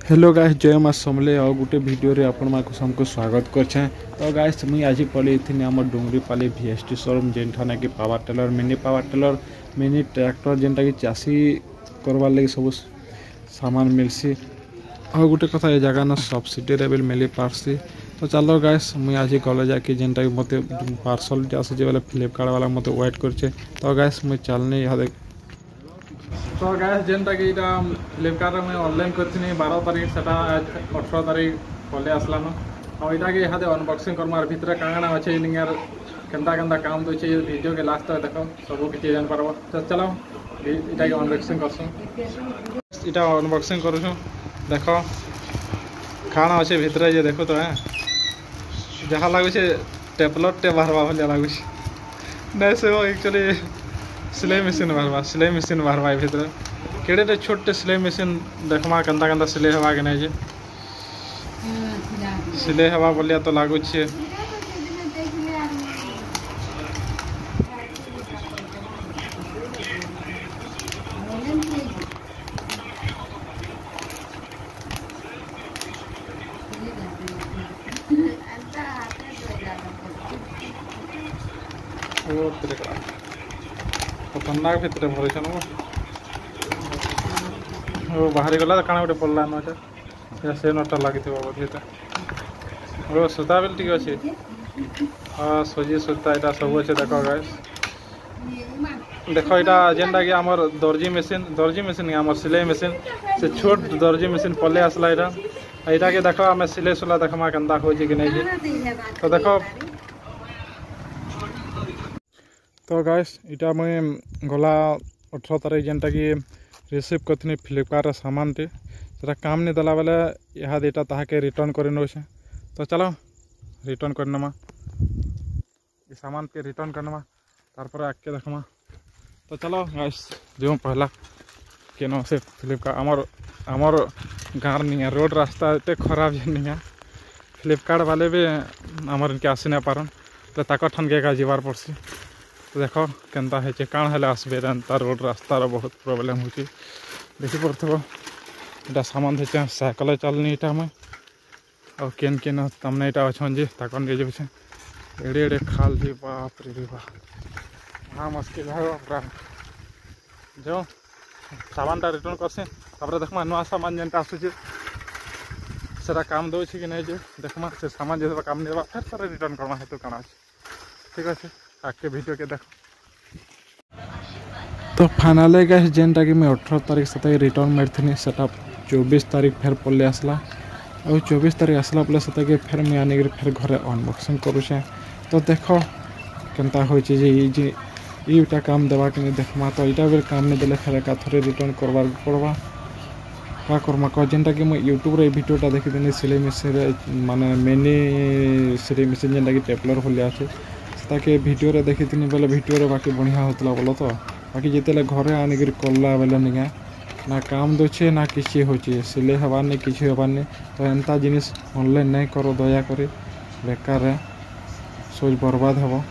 Hello guys जय माँ समले और गोटे वीडियो रे आपण माको सबको स्वागत करछे। तो गाइस मुई आज पले इथिने हमर डोंगरीपाली वीएसटी शोरूम जेनठाना कि पावर टेलर मिनी ट्रैक्टर जेनटा कि चासी करवार लगी सब सामान मिलसी और गोटे कथा ए जगह ना सब्सिडी रे बिल मिली पारसी। तो चलो गाइस मुई आज गले जाके जेनटा कि मते पार्सल आसी बेले फ्लिपकार्ट वाला मते वेट करछे। तो गाइस मुई चलनी यहाँ तो गैस जेनटा कि फ्लिपकार्ट में ऑनलाइन करथिनी 12 तारीख से 18 तारीख पले आसलान और यहाँ के यहाँ अनबॉक्सिंग करमार भितर काଣା अच्छे यार केन्ता केन्ता काम दूचे वीडियो के लास्ट तक देख सब किसी जान पार। तो चलो यहाँ के अनबॉक्सिंग करसूँ यहाँ अनबॉक्सिंग करूँ देख काଣା अच्छे भितर जे देख तो जहाँ लगुचे टेपलर टे बाहरवा भाया लगुच नहीं से एक्चुअली सिलाई मशीन बाहरवा भीतर केड़े छोटे सिलाई मशीन देखमा केन्ता केन्ता सिलाई हवा के नहीं सिलाई हवा बोलिया तो लगुच खतरनाक भितर भर बाहरी गला काଣା गोटे पड़ला न से नटा लगी बोधे तो सूता बिल ठीक अच्छे हाँ सजी सूता यहाँ सब अच्छे देख गाइस देख यहाँ जेनटा कि आमर दर्जी मशीन आम सिलाई मशीन से छोट दर्जी मशीन पले आसला यहाँ के देख आम सिलाई सुला देखमा केन्ता हो कि नहीं तो देख तो गाइस इटा मुई गला 18 तारीख जेनटा कि रिसीव करथिनी फ्लिपकार्ट सामान टे सेटा काम नहीं देला बेले यहाँ यहाँ ताके रिटर्न कर नौचे। तो चलो रिटर्न करनमा ये सामान के रिटर्न करनमा तारपर आके देखमा। तो चलो गाइस जो पहला केनो से फ्लिपकार्ट आमर गाँव नहीं रोड रास्ता एत खराब जे नहीं फ्लिपकार्ट वाले भी आमर इनके आसी नहीं पारन तो ताक ठान के जीवार पड़सी। तो देख केन्ता है काण हेले आसबे एंता रोड रास्तार बहुत प्रोब्लेम हो देखी पड़ो इटा सामान थे साइकेल चलनी इटा मैं और केन केन तमने इटा अच्छन जे ताकन ले जाऊे एड़े एड़े खाल जी बाप रे बाप हाँ मुश्किल है पूरा जो सामान रिटर्न करसे देखमा नुआ सामान जेनटा आसूचे सेटा काम दौर कि नहीं देखमा से सामान जो काम नहीं फिर सारे रिटर्न करना है तो काଣା ठीक अच्छे आगे वीडियो के देख। तो फाइनाली गाइस जेनटा कि मैं 18 तारीख से रिटर्न मारथी से 24 तारीख फिर पले आसला और 24 तारीख आसला पले से फिर मुझे आने फिर घरे अनबॉक्सिंग करुचे। तो देख केन्ता होटा काम देवा कि नहीं देखमा तो यहाँ भी काम नहीं देले फिर एका थोड़े रिटर्न करवार पड़वा क्या करमा कह जेनटा कि मैं यूट्यूब रे वीडियोटा देखी सिलाई मशीन माने मिनी सिलाई मशीन जेनटा कि टेपलर भलिया अच्छे ताके वीडियो रे देखी बेले वीडियो रे बाकी बढ़िया होता बोलो। तो बाकी जिते घरे आनिक कला बेले नहीं ना काम दूचे ना किसी होचे सिले हबार नहीं किसी हबार नहीं। तो एंता जिनिस ऑनलाइन नहीं करो दया कर बेकार सोच बर्बाद हम।